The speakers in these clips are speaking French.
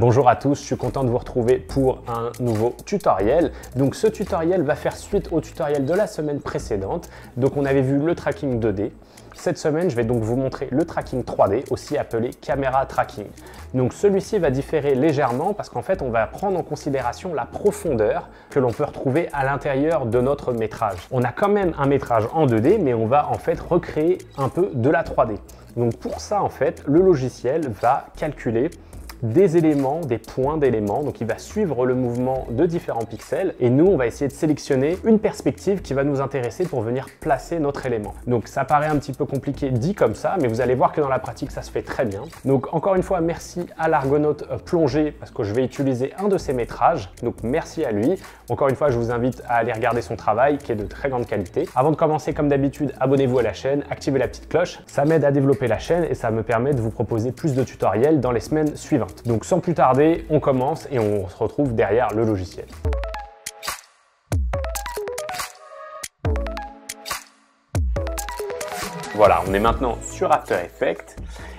Bonjour à tous, je suis content de vous retrouver pour un nouveau tutoriel. Donc ce tutoriel va faire suite au tutoriel de la semaine précédente. Donc on avait vu le tracking 2D. Cette semaine, je vais donc vous montrer le tracking 3D, aussi appelé caméra tracking. Donc celui-ci va différer légèrement parce qu'en fait, on va prendre en considération la profondeur que l'on peut retrouver à l'intérieur de notre métrage. On a quand même un métrage en 2D, mais on va en fait recréer un peu de la 3D. Donc pour ça, en fait, le logiciel va calculer des éléments, des points d'éléments, donc il va suivre le mouvement de différents pixels et nous on va essayer de sélectionner une perspective qui va nous intéresser pour venir placer notre élément. Donc ça paraît un petit peu compliqué dit comme ça, mais vous allez voir que dans la pratique ça se fait très bien. Donc encore une fois merci à l'Argonaute Plongée parce que je vais utiliser un de ses métrages, donc merci à lui. Encore une fois je vous invite à aller regarder son travail qui est de très grande qualité. Avant de commencer comme d'habitude, abonnez-vous à la chaîne, activez la petite cloche, ça m'aide à développer la chaîne et ça me permet de vous proposer plus de tutoriels dans les semaines suivantes. Donc sans plus tarder, on commence et on se retrouve derrière le logiciel. Voilà, on est maintenant sur After Effects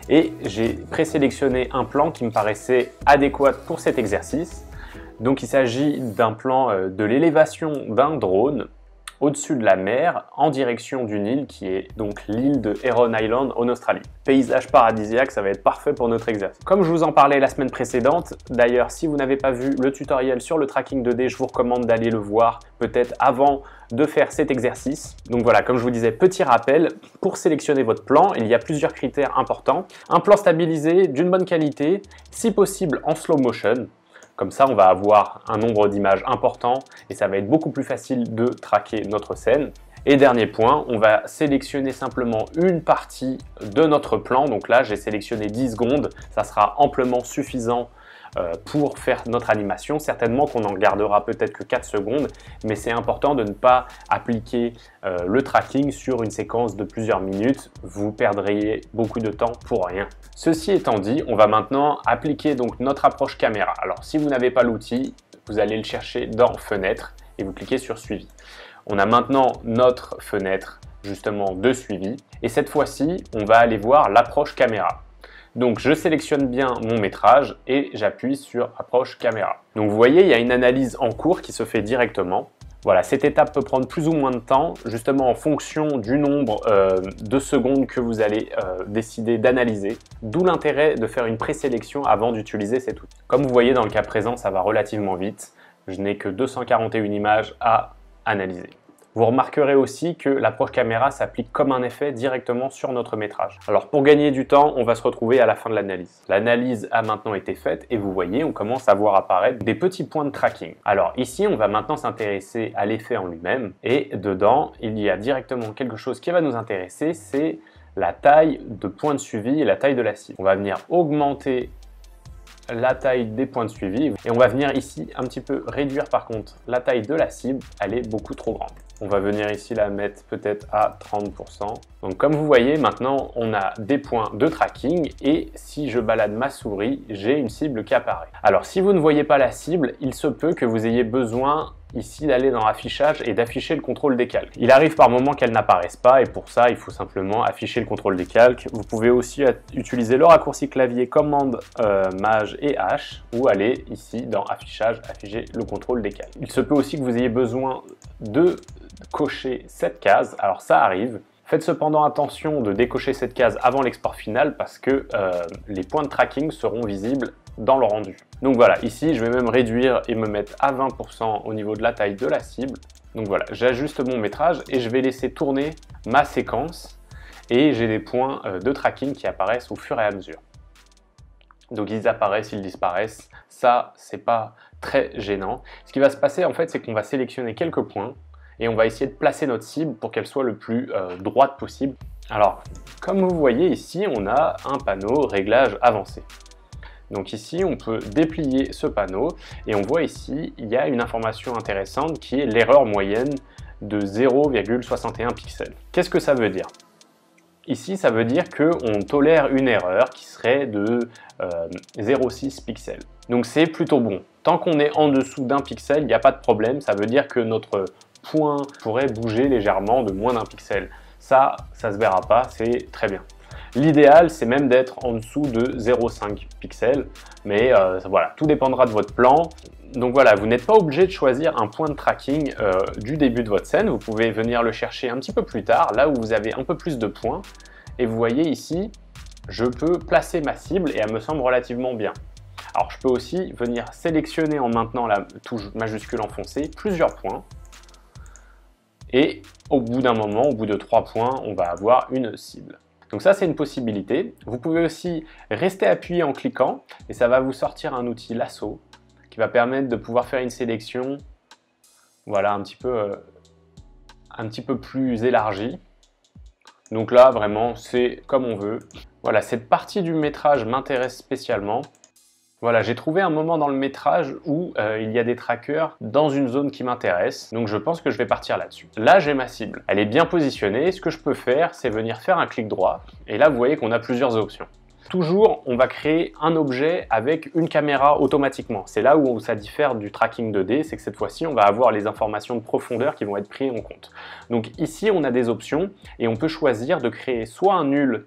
et j'ai présélectionné un plan qui me paraissait adéquat pour cet exercice. Donc il s'agit d'un plan de l'élévation d'un drone au-dessus de la mer, en direction d'une île qui est donc l'île de Heron Island en Australie. Paysage paradisiaque, ça va être parfait pour notre exercice. Comme je vous en parlais la semaine précédente, d'ailleurs si vous n'avez pas vu le tutoriel sur le tracking 2D, je vous recommande d'aller le voir peut-être avant de faire cet exercice. Donc voilà, comme je vous disais, petit rappel, pour sélectionner votre plan, il y a plusieurs critères importants. Un plan stabilisé, d'une bonne qualité, si possible en slow motion. Comme ça, on va avoir un nombre d'images important et ça va être beaucoup plus facile de traquer notre scène. Et dernier point, on va sélectionner simplement une partie de notre plan. Donc là, j'ai sélectionné 10 secondes. Ça sera amplement suffisant pour faire notre animation. Certainement qu'on en gardera peut-être que 4 secondes, mais c'est important de ne pas appliquer le tracking sur une séquence de plusieurs minutes. Vous perdriez beaucoup de temps pour rien. Ceci étant dit, on va maintenant appliquer donc notre approche caméra. Alors si vous n'avez pas l'outil, vous allez le chercher dans Fenêtre et vous cliquez sur Suivi. On a maintenant notre fenêtre justement de suivi et cette fois-ci, on va aller voir l'approche caméra. Donc je sélectionne bien mon métrage et j'appuie sur approche caméra. Donc vous voyez, il y a une analyse en cours qui se fait directement. Voilà, cette étape peut prendre plus ou moins de temps, justement en fonction du nombre de secondes que vous allez décider d'analyser. D'où l'intérêt de faire une présélection avant d'utiliser cet outil. Comme vous voyez dans le cas présent, ça va relativement vite. Je n'ai que 241 images à analyser. Vous remarquerez aussi que l'approche caméra s'applique comme un effet directement sur notre métrage. Alors pour gagner du temps, on va se retrouver à la fin de l'analyse. L'analyse a maintenant été faite et vous voyez, on commence à voir apparaître des petits points de tracking. Alors ici, on va maintenant s'intéresser à l'effet en lui-même et dedans, il y a directement quelque chose qui va nous intéresser, c'est la taille de points de suivi et la taille de la cible. On va venir augmenter la taille des points de suivi et on va venir ici un petit peu réduire par contre la taille de la cible, elle est beaucoup trop grande. On va venir ici la mettre peut-être à 30%. Donc comme vous voyez maintenant on a des points de tracking et si je balade ma souris j'ai une cible qui apparaît. Alors si vous ne voyez pas la cible, il se peut que vous ayez besoin ici d'aller dans affichage et d'afficher le contrôle des calques. Il arrive par moment qu'elles n'apparaissent pas et pour ça il faut simplement afficher le contrôle des calques. Vous pouvez aussi utiliser le raccourci clavier commande Maj et H ou aller ici dans affichage, afficher le contrôle des calques. Il se peut aussi que vous ayez besoin de cocher cette case, alors ça arrive. Faites cependant attention de décocher cette case avant l'export final parce que les points de tracking seront visibles dans le rendu. Donc voilà, ici je vais même réduire et me mettre à 20% au niveau de la taille de la cible. Donc voilà, j'ajuste mon métrage et je vais laisser tourner ma séquence et j'ai des points de tracking qui apparaissent au fur et à mesure. Donc ils apparaissent, ils disparaissent, ça c'est pas très gênant. Ce qui va se passer en fait c'est qu'on va sélectionner quelques points et on va essayer de placer notre cible pour qu'elle soit le plus droite possible. Alors comme vous voyez ici on a un panneau réglage avancé. Donc ici, on peut déplier ce panneau et on voit ici, il y a une information intéressante qui est l'erreur moyenne de 0,61 pixels. Qu'est-ce que ça veut dire? Ici, ça veut dire qu'on tolère une erreur qui serait de 0,6 pixels. Donc c'est plutôt bon. Tant qu'on est en dessous d'un pixel, il n'y a pas de problème. Ça veut dire que notre point pourrait bouger légèrement de moins d'un pixel. Ça se verra pas, c'est très bien. L'idéal, c'est même d'être en dessous de 0,5 pixels, mais voilà, tout dépendra de votre plan. Donc voilà, vous n'êtes pas obligé de choisir un point de tracking du début de votre scène, vous pouvez venir le chercher un petit peu plus tard, là où vous avez un peu plus de points, et vous voyez ici, je peux placer ma cible et elle me semble relativement bien. Alors je peux aussi venir sélectionner en maintenant la touche majuscule enfoncée plusieurs points, et au bout d'un moment, au bout de 3 points, on va avoir une cible. Donc ça, c'est une possibilité. Vous pouvez aussi rester appuyé en cliquant et ça va vous sortir un outil lasso qui va permettre de pouvoir faire une sélection, voilà, un petit peu plus élargie. Donc là, vraiment, c'est comme on veut. Voilà, cette partie du métrage m'intéresse spécialement. Voilà, j'ai trouvé un moment dans le métrage où il y a des trackers dans une zone qui m'intéresse, donc je pense que je vais partir là-dessus. Là, j'ai ma cible. Elle est bien positionnée. Ce que je peux faire, c'est venir faire un clic droit. Et là, vous voyez qu'on a plusieurs options. Toujours, on va créer un objet avec une caméra automatiquement. C'est là où ça diffère du tracking 2D, c'est que cette fois-ci, on va avoir les informations de profondeur qui vont être prises en compte. Donc ici, on a des options et on peut choisir de créer soit un nul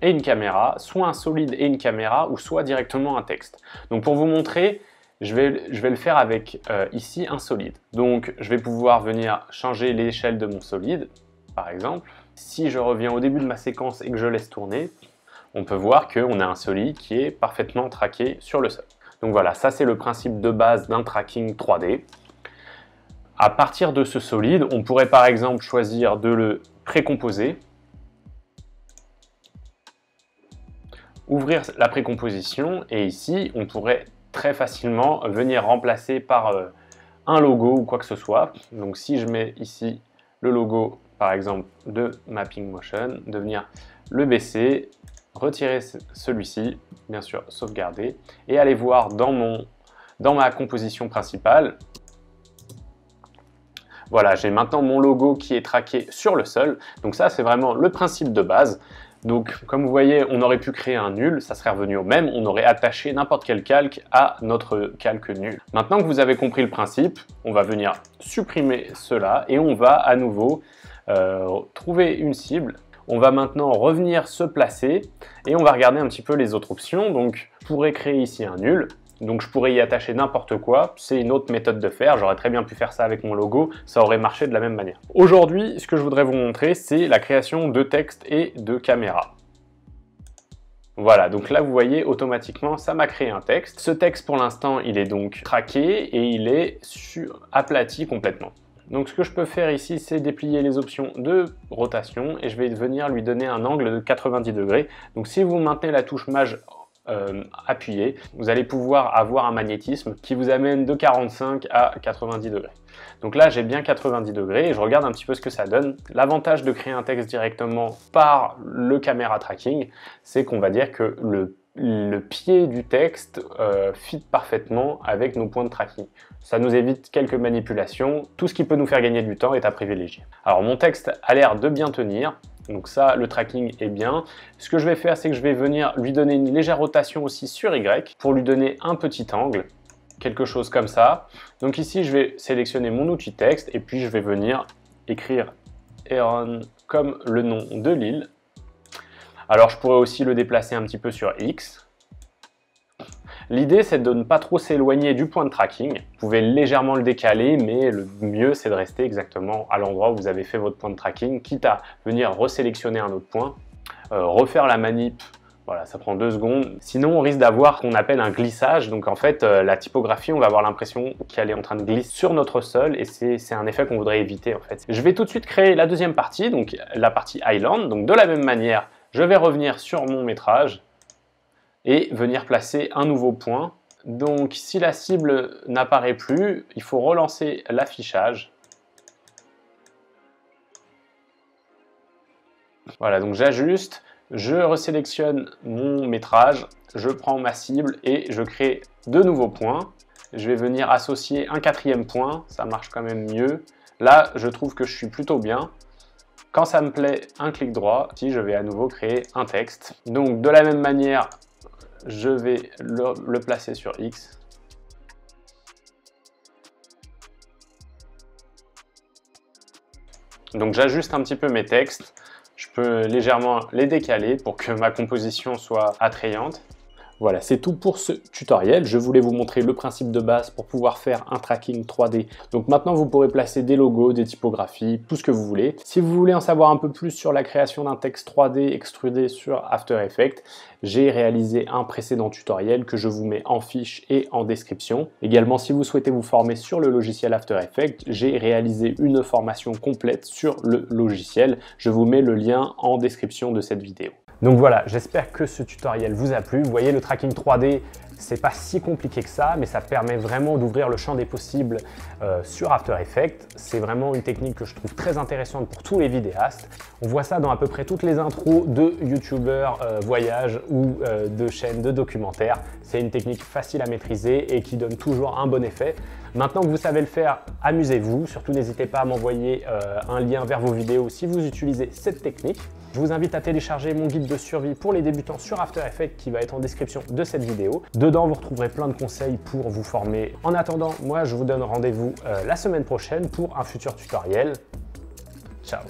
et une caméra, soit un solide et une caméra, ou soit directement un texte. Donc pour vous montrer, je vais le faire avec ici un solide. Donc je vais pouvoir venir changer l'échelle de mon solide, par exemple. Si je reviens au début de ma séquence et que je laisse tourner, on peut voir qu'on a un solide qui est parfaitement traqué sur le sol. Donc voilà, ça c'est le principe de base d'un tracking 3D. À partir de ce solide, on pourrait par exemple choisir de le précomposer, ouvrir la précomposition et ici on pourrait très facilement venir remplacer par un logo ou quoi que ce soit. Donc si je mets ici le logo par exemple de Mapping Motion, de venir le baisser, retirer celui-ci, bien sûr sauvegarder et aller voir dans ma composition principale. Voilà, j'ai maintenant mon logo qui est traqué sur le sol. Donc ça c'est vraiment le principe de base. Donc, comme vous voyez, on aurait pu créer un nul, ça serait revenu au même, on aurait attaché n'importe quel calque à notre calque nul. Maintenant que vous avez compris le principe, on va venir supprimer cela et on va à nouveau trouver une cible. On va maintenant revenir se placer et on va regarder un petit peu les autres options. Donc, je pourrais créer ici un nul. Donc je pourrais y attacher n'importe quoi, c'est une autre méthode de faire, j'aurais très bien pu faire ça avec mon logo, ça aurait marché de la même manière. Aujourd'hui, ce que je voudrais vous montrer, c'est la création de texte et de caméra. Voilà, donc là vous voyez, automatiquement, ça m'a créé un texte. Ce texte pour l'instant, il est donc traqué et il est aplati complètement. Donc ce que je peux faire ici, c'est déplier les options de rotation et je vais venir lui donner un angle de 90 degrés. Donc si vous maintenez la touche Maj appuyé, vous allez pouvoir avoir un magnétisme qui vous amène de 45 à 90 degrés. Donc là j'ai bien 90 degrés et je regarde un petit peu ce que ça donne. L'avantage de créer un texte directement par le caméra tracking, c'est qu'on va dire que le pied du texte fit parfaitement avec nos points de tracking. Ça nous évite quelques manipulations, tout ce qui peut nous faire gagner du temps est à privilégier. Alors mon texte a l'air de bien tenir. Donc ça, le tracking est bien. Ce que je vais faire, c'est que je vais venir lui donner une légère rotation aussi sur Y pour lui donner un petit angle, quelque chose comme ça. Donc ici, je vais sélectionner mon outil texte et puis je vais venir écrire Aaron comme le nom de l'île. Alors je pourrais aussi le déplacer un petit peu sur X. L'idée, c'est de ne pas trop s'éloigner du point de tracking. Vous pouvez légèrement le décaler, mais le mieux, c'est de rester exactement à l'endroit où vous avez fait votre point de tracking, quitte à venir resélectionner un autre point, refaire la manip. Voilà, ça prend 2 secondes. Sinon, on risque d'avoir ce qu'on appelle un glissage. Donc en fait, la typographie, on va avoir l'impression qu'elle est en train de glisser sur notre sol et c'est un effet qu'on voudrait éviter en fait. Je vais tout de suite créer la deuxième partie, donc la partie Island. Donc de la même manière, je vais revenir sur mon métrage et venir placer un nouveau point. Donc si la cible n'apparaît plus, il faut relancer l'affichage. Voilà, donc j'ajuste, je resélectionne mon métrage, je prends ma cible et je crée de nouveaux points. Je vais venir associer un 4e point, ça marche quand même mieux. Là, je trouve que je suis plutôt bien. Quand ça me plaît, un clic droit, si je vais à nouveau créer un texte. Donc de la même manière, je vais le placer sur X. Donc j'ajuste un petit peu mes textes. Je peux légèrement les décaler pour que ma composition soit attrayante. Voilà, c'est tout pour ce tutoriel. Je voulais vous montrer le principe de base pour pouvoir faire un tracking 3D. Donc maintenant, vous pourrez placer des logos, des typographies, tout ce que vous voulez. Si vous voulez en savoir un peu plus sur la création d'un texte 3D extrudé sur After Effects, j'ai réalisé un précédent tutoriel que je vous mets en fiche et en description. Également, si vous souhaitez vous former sur le logiciel After Effects, j'ai réalisé une formation complète sur le logiciel. Je vous mets le lien en description de cette vidéo. Donc voilà, j'espère que ce tutoriel vous a plu. Vous voyez, le tracking 3D, c'est pas si compliqué que ça, mais ça permet vraiment d'ouvrir le champ des possibles sur After Effects. C'est vraiment une technique que je trouve très intéressante pour tous les vidéastes. On voit ça dans à peu près toutes les intros de youtubeurs voyage ou de chaînes de documentaires. C'est une technique facile à maîtriser et qui donne toujours un bon effet. Maintenant que vous savez le faire, amusez-vous. Surtout, n'hésitez pas à m'envoyer un lien vers vos vidéos si vous utilisez cette technique. Je vous invite à télécharger mon guide de survie pour les débutants sur After Effects qui va être en description de cette vidéo. Dedans, vous retrouverez plein de conseils pour vous former. En attendant, moi, je vous donne rendez-vous la semaine prochaine pour un futur tutoriel. Ciao!